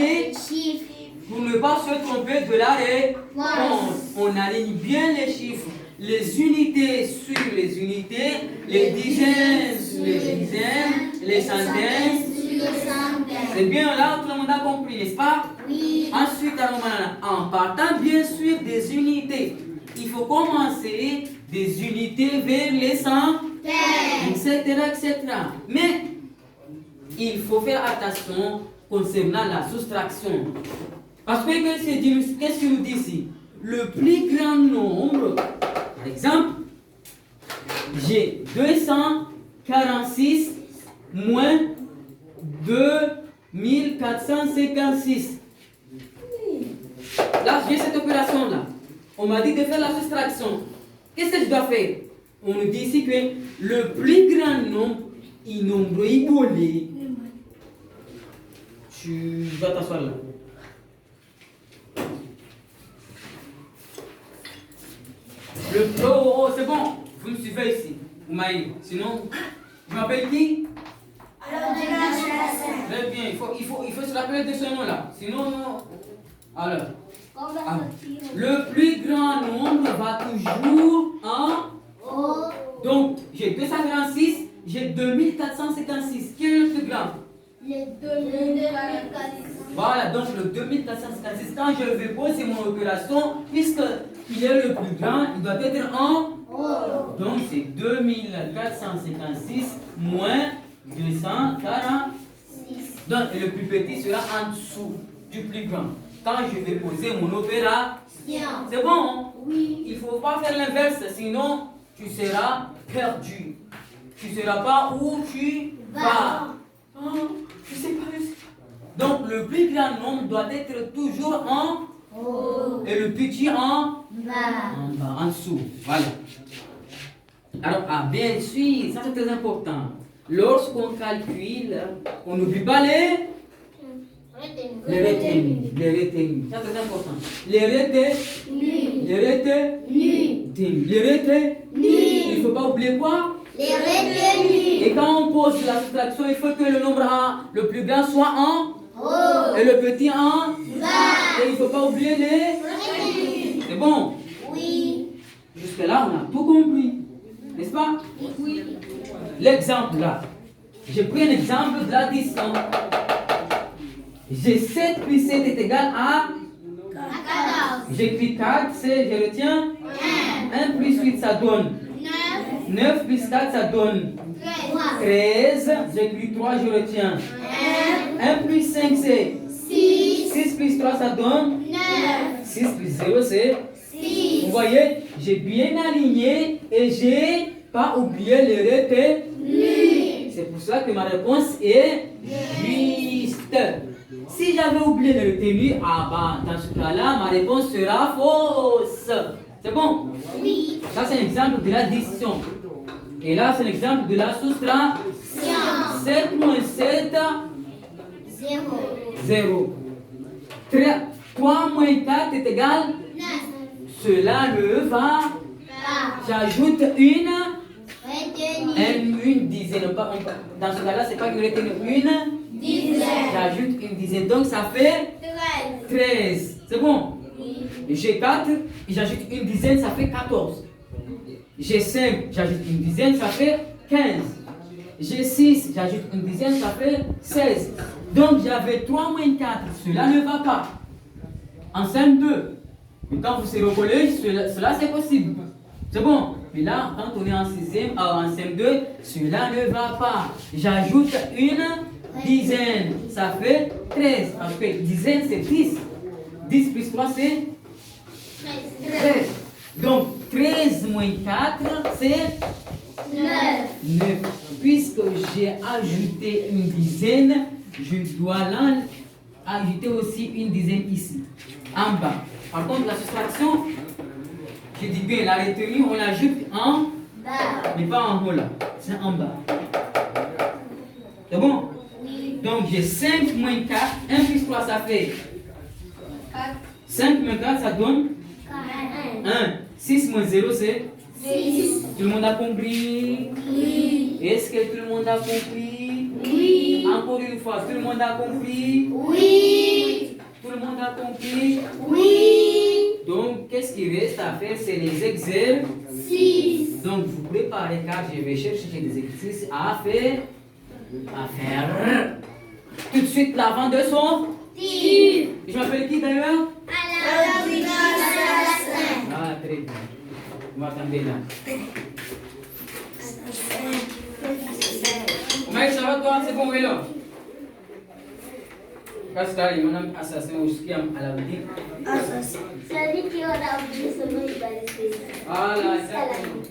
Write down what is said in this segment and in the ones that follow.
les chiffres. Pour ne pas se tromper de la réponse. On aligne bien les chiffres. Les unités sur les unités, les dizaines sur les dizaines, les centaines sur les centaines. C'est bien là, tout le monde a compris, n'est-ce pas? Oui. Ensuite, en partant bien sûr des unités, il faut commencer des unités vers les centaines, etc. Mais il faut faire attention concernant la soustraction. Parce que qu'est-ce qu'il nous dit ici? Le plus grand nombre, par exemple, j'ai 246 moins 2456. Là, j'ai cette opération-là. On m'a dit de faire la soustraction. Qu'est-ce que je dois faire? On nous dit ici que le plus grand nombre, il nombre ibolé. Tu vas t'asseoir là. Oh, c'est bon, vous me suivez ici. Vous m'avez. Sinon, je m'appelle qui? Très bien, il faut se rappeler de ce nom-là. Sinon, alors, le plus grand nombre va toujours en haut. Donc, j'ai 246, j'ai 2456. Qui est le plus grand? Le 2456. Voilà, donc le 2456. Quand je vais poser mon opération, puisqu'il est le plus grand, il doit être en haut. Donc, c'est 2456 moins 246. Donc, le plus petit sera en dessous du plus grand. Quand je vais poser mon opération, c'est bon, hein? Oui. Il ne faut pas faire l'inverse, sinon tu seras perdu. Tu ne sauras pas où tu vas. Oh, je sais pas. Donc, le plus grand nombre doit être toujours en haut et le petit en bas, en dessous. Voilà. Alors, bien sûr, ça c'est très important. Lorsqu'on calcule, on n'oublie pas les retenues. Ça c'est très important. Les retenues. Il ne faut pas oublier quoi? Les retenues. Et quand on pose la soustraction, il faut que le nombre le plus grand soit en haut et le petit en bas. Et il ne faut pas oublier les retenues. C'est bon? Oui. Jusque-là, on a tout compris. N'est-ce pas? Oui. L'exemple là. J'ai pris un exemple de l'addition. J'ai 7 plus 7 est égal à 14. J'écris 4, je retiens 1 plus 8, ça donne 9 plus 4, ça donne 13. J'écris 3, je retiens 1 plus 5, c'est 6 plus 3, ça donne 9. 6 plus 0, c'est 6. Vous voyez, j'ai bien aligné et j'ai pas oublié les retenues. C'est pour cela que ma réponse est juste. Si j'avais oublié les retenues, dans ce cas-là, ma réponse sera fausse. C'est bon? Oui. Ça, c'est un exemple de l'addition. Et là, c'est l'exemple de la soustraction. 7 moins 7, 0. 3 moins 4 est égal 9. Cela ne va pas. J'ajoute une dizaine. Dans ce cas-là, ce n'est pas une retenue. Une dizaine. J'ajoute une dizaine. Donc, ça fait 13. C'est bon? Oui. J'ai 4, j'ajoute une dizaine, ça fait 14. J'ai 5, j'ajoute une dizaine, ça fait 15. J'ai 6, j'ajoute une dizaine, ça fait 16. Donc, j'avais 3 moins 4. Cela ne va pas. En scène 2. Mais quand vous serez au collège, cela c'est possible. C'est bon. Mais là, quand on est en sixième, en CM2, cela ne va pas. J'ajoute une dizaine. Ça fait 13. Parce que dizaine, c'est 10. 10 plus 3, c'est 13. Donc, 13 moins 4, c'est 9. Puisque j'ai ajouté une dizaine, je dois ajouter aussi une dizaine ici, en bas. Par contre, la soustraction, je dis bien, la retenue, on l'ajoute en bas, mais pas en haut là, c'est en bas. C'est bon? Oui. Donc j'ai 5 moins 4, 1 plus 3 ça fait 4. 5 moins 4 ça donne 1. 6 moins 0 c'est 6. Tout le monde a compris? Oui. Est-ce que tout le monde a compris? Oui. Encore une fois, tout le monde a compris? Oui. compris? Oui. Donc, qu'est-ce qui reste à faire? C'est les exercices. Donc, vous préparez car je vais chercher des exercices à faire. Tout de suite, l'avant de son. Je m'appelle qui d'ailleurs? À la Ah, très bien. Vous m'attendez là. Comment ça va toi? C'est bon, oui là? Qu'est-ce que tu as assassin aussi à la vie? Assassin. C'est lui qui a oublié ce nom, il va rester. Ah là, exactement.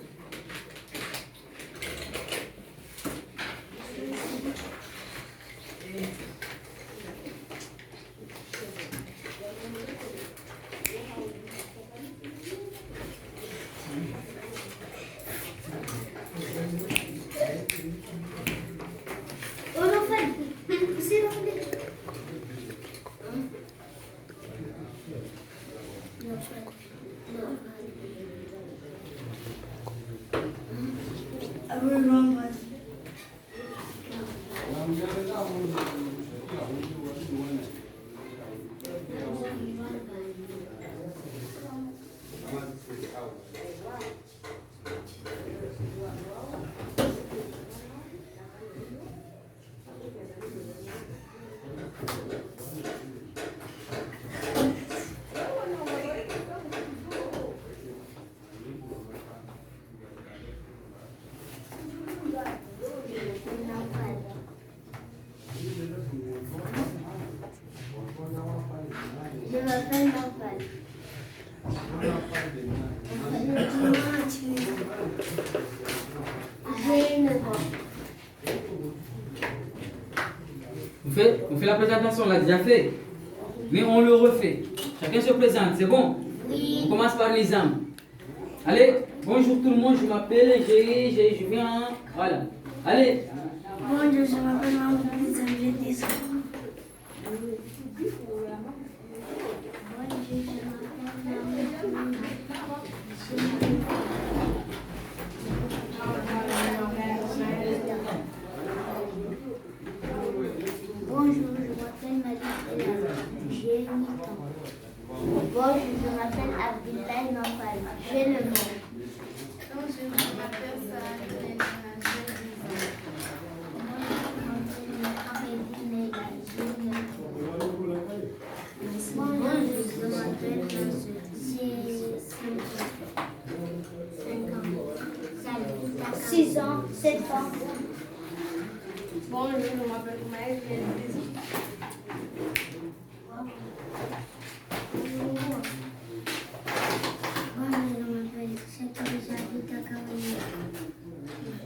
Je m'appelle Nopal. J'ai 9 ans. On fait la présentation, on l'a déjà fait. Mais on le refait. Chacun se présente, c'est bon? Oui. On commence par les âmes. Allez, bonjour tout le monde, je m'appelle Géry, je viens. Voilà. Allez. Bonjour, je m'appelle Mamadou, j'ai 10 ans. Bonjour, je m'appelle Marie-Hélène, j'ai 8 ans. Bonjour, je m'appelle Abdoulaye Nopal, j'ai 9 ans. Bonjour, je m'appelle Sarah Hélène, j'ai 10 ans. Bonjour, je m'appelle François, j'ai 6 ans, 7 ans. Bonjour, je m'appelle Maëlle, j'ai 10 ans. Bonjour, je m'appelle Chakri, j'habite à Kawaii.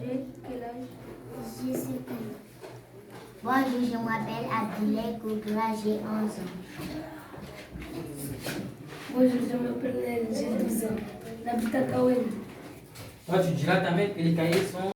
J'ai quel âge? J'ai 7 ans. Bonjour, je m'appelle Abdoulaye Kougra, j'ai 11 ans. Bonjour, je m'appelle Naël, j'ai 12 ans. J'habite à Kawen. Toi, tu diras ta mère que les cahiers sont